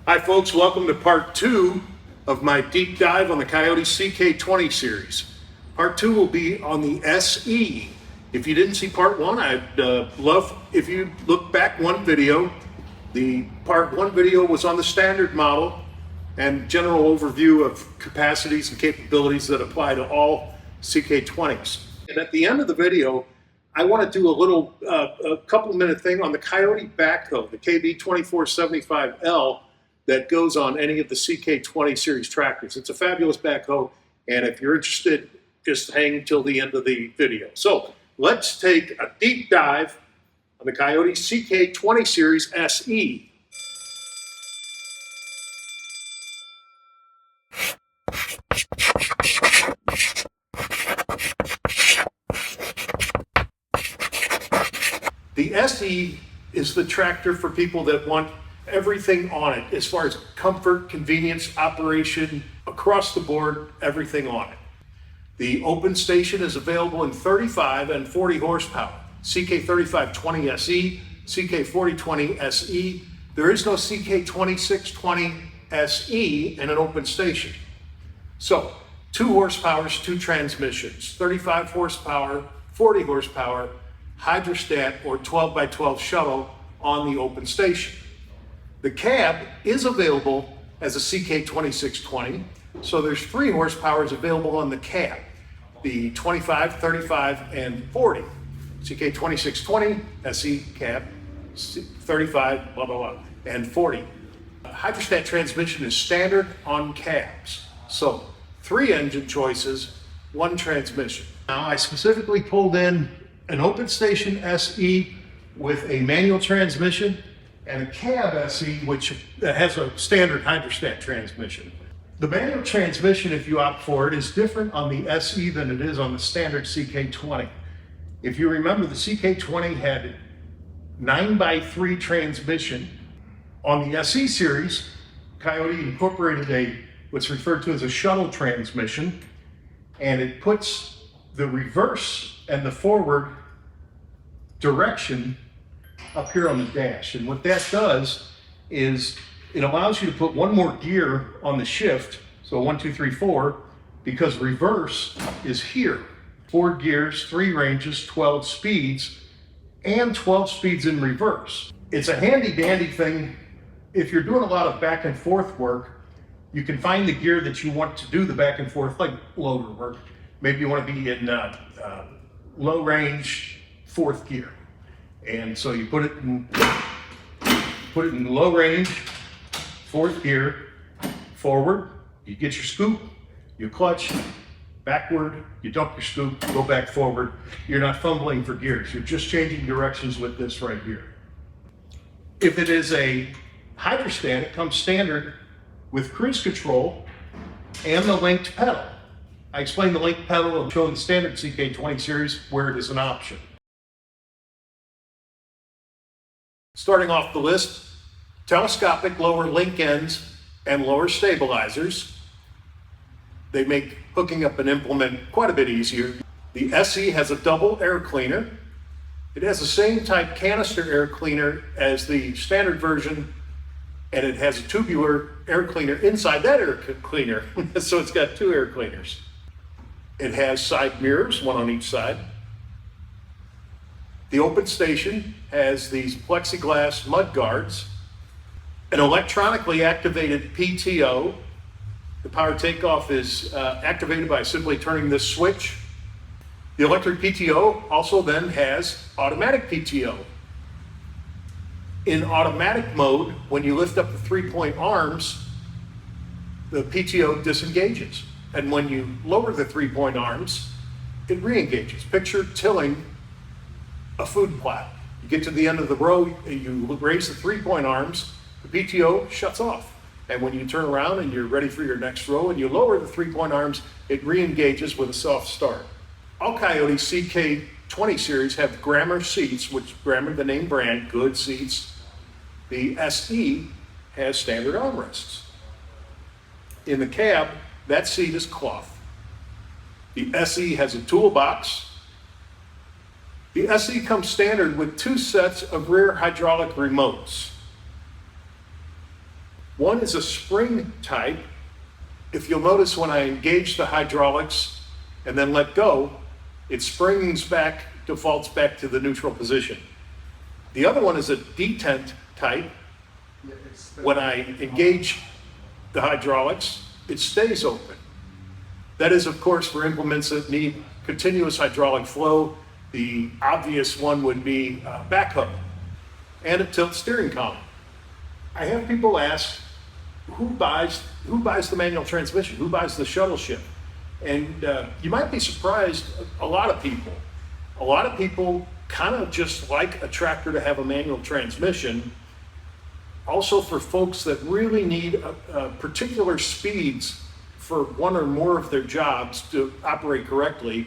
Hi folks, welcome to part 2 of my deep dive on the Kioti CK20 series. Part 2 will be on the SE. If you didn't see part 1, I'd love if you look back one video. The part 1 video was on the standard model and general overview of capacities and capabilities that apply to all CK20s. And at the end of the video, I want to do a couple minute thing on the Kioti BACKHOE, the KB2475L, that goes on any of the CK20 series tractors. It's a fabulous backhoe, and if you're interested, just hang till the end of the video. So let's take a deep dive on the Kioti CK20 series SE. The SE is the tractor for people that want everything on it as far as comfort, convenience, operation, across the board, everything on it. The open station is available in 35 and 40 horsepower, CK3520 SE, CK4020 SE. There is no CK2620 SE in an open station. So 2 horsepowers, 2 transmissions, 35 horsepower, 40 horsepower, hydrostat or 12x12 shuttle on the open station. The cab is available as a CK2620, so there's 3 horsepowers available on the cab, the 25, 35, and 40. CK2620, SE cab, 35, blah, blah, blah, and 40. Hydrostat transmission is standard on cabs, so 3 engine choices, 1 transmission. Now I specifically pulled in an open station SE with a manual transmission and a cab SE, which has a standard hydrostat transmission. The manual transmission, if you opt for it, is different on the SE than it is on the standard CK20. If you remember, the CK20 had 9x3 transmission. On the SE series, Kioti incorporated what's referred to as a shuttle transmission, and it puts the reverse and the forward direction up here on the dash. And what that does is it allows you to put 1 more gear on the shift, so 1, 2, 3, 4, because reverse is here. 4 gears, 3 ranges, 12 speeds, and 12 speeds in reverse. It's a handy dandy thing. If you're doing a lot of back and forth work, you can find the gear that you want to do the back and forth, like loader work. Maybe you want to be in low range 4th gear. And so you put it in low range, 4th gear, forward, you get your scoop, you clutch, backward, you dump your scoop, go back forward. You're not fumbling for gears. You're just changing directions with this right here. If it is a hydrostat, it comes standard with cruise control and the linked pedal. I explained the linked pedal and showed the standard CK20 series where it is an option. Starting off the list, telescopic lower link ends and lower stabilizers. They make hooking up an implement quite a bit easier. The SE has a double air cleaner. It has the same type canister air cleaner as the standard version, and it has a tubular air cleaner inside that air cleaner, so it's got 2 air cleaners. It has side mirrors, 1 on each side. The open station has these plexiglass mud guards, an electronically activated PTO. The power takeoff is activated by simply turning this switch. The electric PTO also then has automatic PTO. In automatic mode, when you lift up the 3-point arms, the PTO disengages. And when you lower the 3-point arms, it re-engages. Picture tilling a food plot. You get to the end of the row, you raise the 3-point arms, the PTO shuts off. And when you turn around and you're ready for your next row and you lower the 3-point arms, it re-engages with a soft start. All Kioti CK20 series have Grammer seats, which Grammer, the name brand, good seats. The SE has standard armrests. In the cab, that seat is cloth. The SE has a toolbox. The SE comes standard with 2 sets of rear hydraulic remotes. One is a spring type. If you'll notice, when I engage the hydraulics and then let go, it springs back, defaults back to the neutral position. The other one is a detent type. When I engage the hydraulics, it stays open. That is, of course, for implements that need continuous hydraulic flow. The obvious one would be BACKHOE and a tilt steering column. I have people ask, who buys the manual transmission? Who buys the shuttle ship? And you might be surprised, a lot of people kind of just like a tractor to have a manual transmission. Also, for folks that really need particular speeds for one or more of their jobs to operate correctly,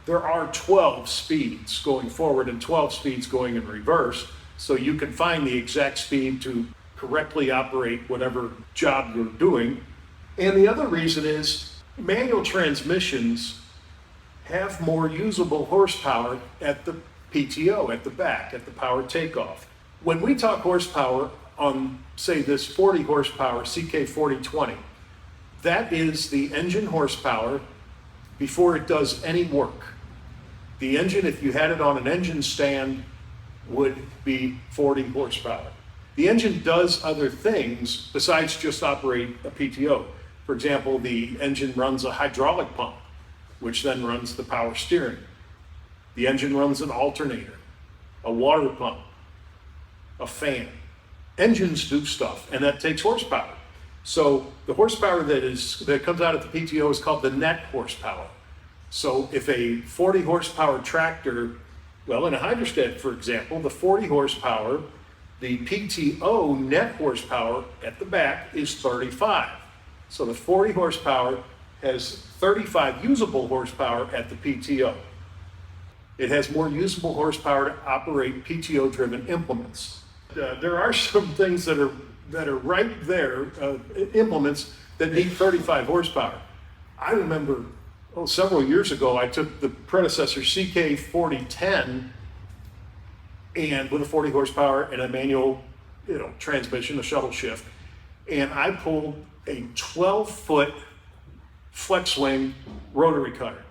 there are 12 speeds going forward and 12 speeds going in reverse, so you can find the exact speed to correctly operate whatever job you're doing. And the other reason is manual transmissions have more usable horsepower at the PTO, at the back, at the power takeoff. When we talk horsepower on, say, this 40 horsepower CK4020, that is the engine horsepower before it does any work. The engine, if you had it on an engine stand, would be 40 horsepower. The engine does other things besides just operate a PTO. For example, the engine runs a hydraulic pump, which then runs the power steering. The engine runs an alternator, a water pump, a fan. Engines do stuff, and that takes horsepower. So the horsepower that comes out of the PTO is called the net horsepower. So if a 40 horsepower tractor, well, in a hydrostat, for example, the 40 horsepower, the PTO net horsepower at the back is 35. So the 40 horsepower has 35 usable horsepower at the PTO. It has more usable horsepower to operate PTO-driven implements. There are some things that are right there, implements that need 35 horsepower. I remember several years ago, I took the predecessor CK4010 and with a 40 horsepower and a manual, transmission, a shuttle shift, and I pulled a 12-foot flex wing rotary cutter.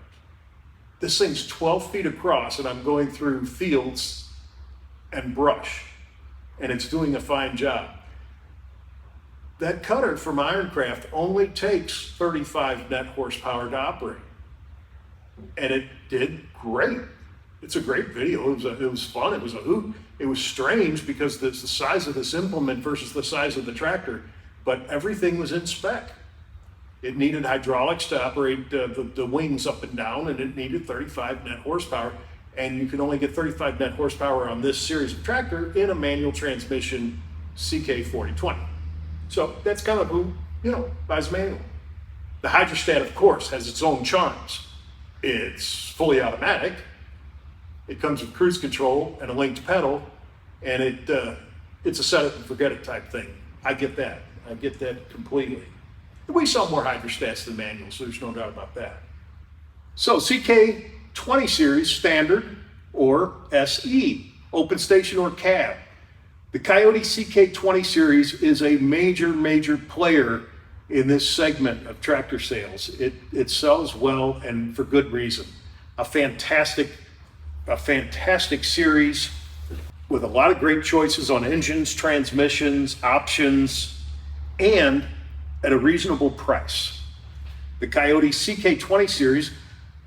This thing's 12 feet across, and I'm going through fields and brush, and it's doing a fine job. That cutter from Ironcraft only takes 35 net horsepower to operate, and it did great. It's a great video. It was fun. It was a hoot. It was strange because the size of this implement versus the size of the tractor, but everything was in spec. It needed hydraulics to operate the wings up and down, and it needed 35 net horsepower. And you can only get 35 net horsepower on this series of tractor in a manual transmission CK4020. So that's kind of who, buys manual. The hydrostat, of course, has its own charms. It's fully automatic. It comes with cruise control and a linked pedal, and it's a set it and forget it type thing. I get that. I get that completely. We sell more hydrostats than manuals, so there's no doubt about that. So CK20 series standard or SE, open station or cab. The Kioti CK20 series is a major player in this segment of tractor sales. It sells well and for good reason. A fantastic series with a lot of great choices on engines, transmissions, options, and at a reasonable price. The Kioti CK20 series,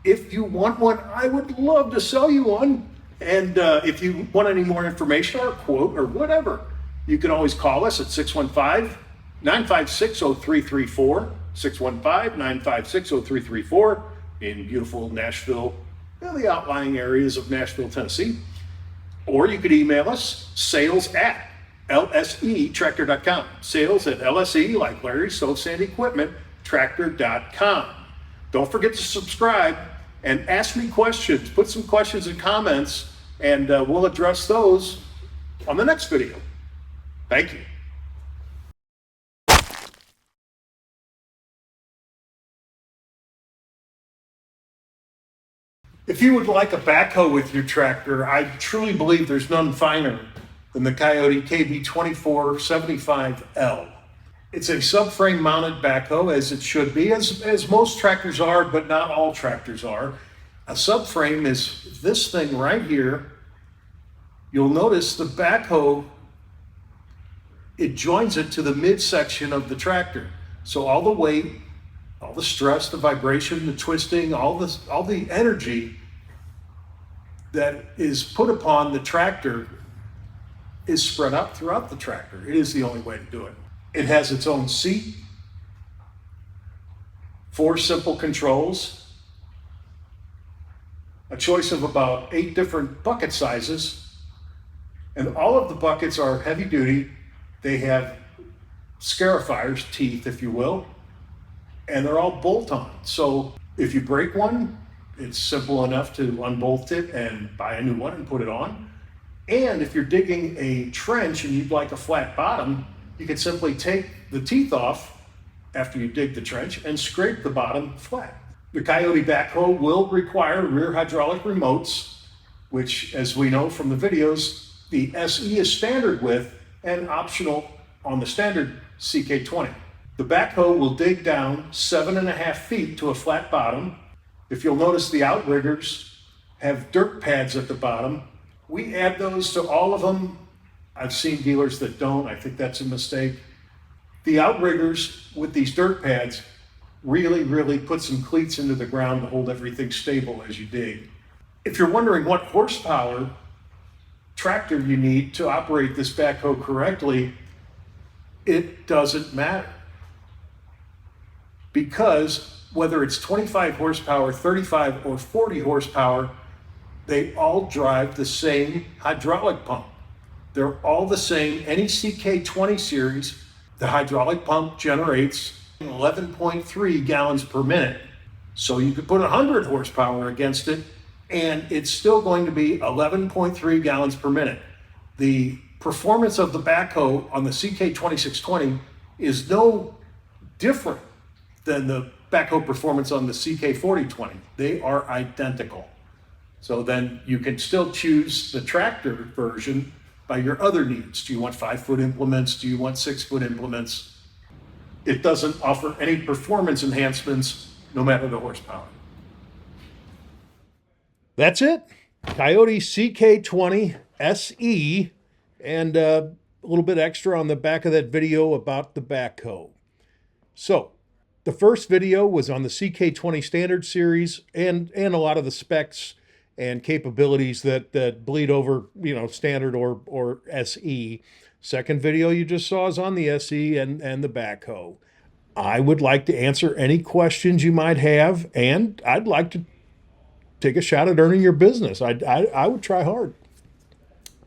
if you want one, I would love to sell you one. And if you want any more information or a quote or whatever, you can always call us at 615-956-0334, 615-956-0334 in beautiful Nashville, the outlying areas of Nashville, Tennessee. Or you could email us, sales@lsetractor.com. Sales at LSE, like Larry, so Sandy Equipment, tractor.com. Don't forget to subscribe and ask me questions. Put some questions and comments, and we'll address those on the next video. Thank you. If you would like a backhoe with your tractor, I truly believe there's none finer than the Kioti KB2475L. It's a subframe mounted backhoe, as it should be, as most tractors are, but not all tractors are. A subframe is this thing right here. You'll notice the backhoe, it joins it to the midsection of the tractor. So all the weight, all the stress, the vibration, the twisting, all the energy that is put upon the tractor is spread out throughout the tractor. It is the only way to do it. It has its own seat, 4 simple controls, a choice of about 8 different bucket sizes, and all of the buckets are heavy duty. They have scarifiers, teeth, if you will, and they're all bolt-on. So if you break one, it's simple enough to unbolt it and buy a new one and put it on. And if you're digging a trench and you'd like a flat bottom, you can simply take the teeth off after you dig the trench and scrape the bottom flat. The Kioti backhoe will require rear hydraulic remotes, which, as we know from the videos, the SE is standard with and optional on the standard CK20. The backhoe will dig down 7.5 feet to a flat bottom. If you'll notice, the outriggers have dirt pads at the bottom. We add those to all of them. I've seen dealers that don't. I think that's a mistake. The outriggers with these dirt pads really put some cleats into the ground to hold everything stable as you dig. If you're wondering what horsepower tractor you need to operate this backhoe correctly, it doesn't matter. Because whether it's 25 horsepower, 35 or 40 horsepower, they all drive the same hydraulic pump. They're all the same. Any CK20 series, the hydraulic pump generates 11.3 gallons per minute. So you could put 100 horsepower against it, and it's still going to be 11.3 gallons per minute. The performance of the backhoe on the CK2620 is no different than the backhoe performance on the CK4020. They are identical. So then you can still choose the tractor version by your other needs. Do you want 5-foot implements? Do you want 6-foot implements? It doesn't offer any performance enhancements, no matter the horsepower. That's it. Kioti CK20 SE, and a little bit extra on the back of that video about the backhoe. So, the first video was on the CK20 Standard Series and a lot of the specs and capabilities that bleed over, standard or SE. Second video you just saw is on the SE and the backhoe. I would like to answer any questions you might have, and I'd like to take a shot at earning your business. I would try hard.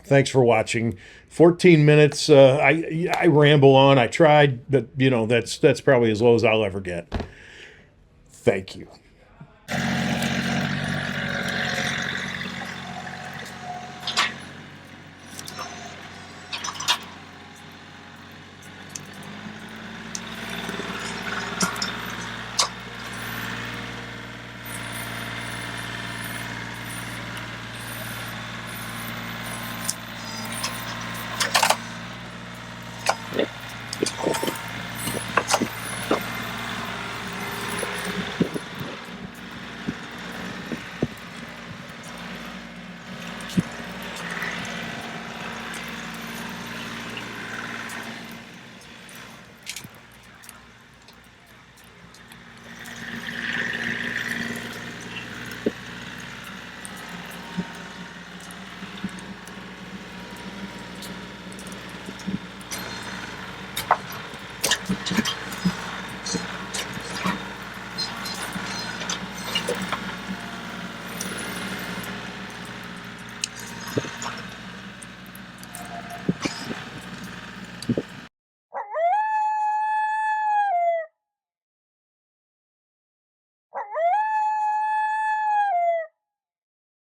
Thanks for watching. 14 minutes. I ramble on. I tried, but that's probably as low as I'll ever get. Thank you.